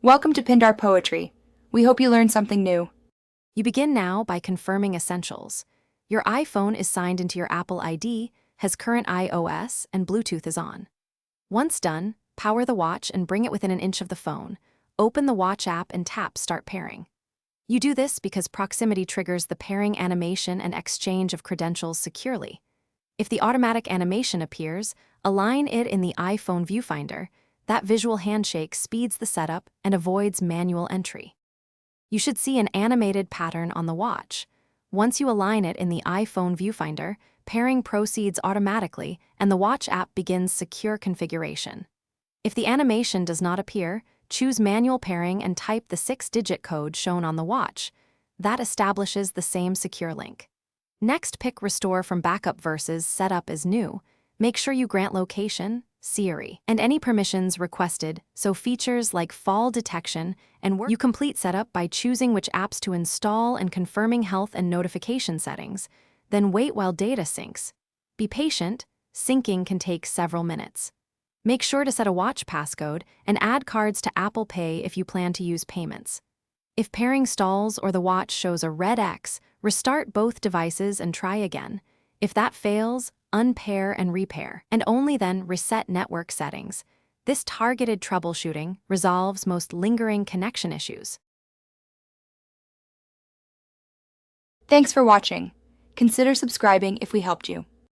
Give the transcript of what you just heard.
Welcome to Pindar Poetry. We hope you learned something new. You begin now by confirming essentials. Your iPhone is signed into your Apple ID, has current iOS, and Bluetooth is on. Once done, power the watch and bring it within an inch of the phone. Open the watch app and tap Start Pairing. You do this because proximity triggers the pairing animation and exchange of credentials securely. If the automatic animation appears, align it in the iPhone viewfinder. That visual handshake speeds the setup and avoids manual entry. You should see an animated pattern on the watch. Once you align it in the iPhone viewfinder, pairing proceeds automatically and the watch app begins secure configuration. If the animation does not appear, choose manual pairing and type the 6-digit code shown on the watch. That establishes the same secure link. Next, pick Restore from Backup versus Setup as New. Make sure you grant location, Siri, and any permissions requested, so features like fall detection and work. You complete setup by choosing which apps to install and confirming health and notification settings, then wait while data syncs. Be patient, syncing can take several minutes. Make sure to set a watch passcode and add cards to Apple Pay if you plan to use payments. If pairing stalls or the watch shows a red X, restart both devices and try again. If that fails, unpair and repair, and only then reset network settings. This targeted troubleshooting resolves most lingering connection issues. Thanks for watching. Consider subscribing if we helped you.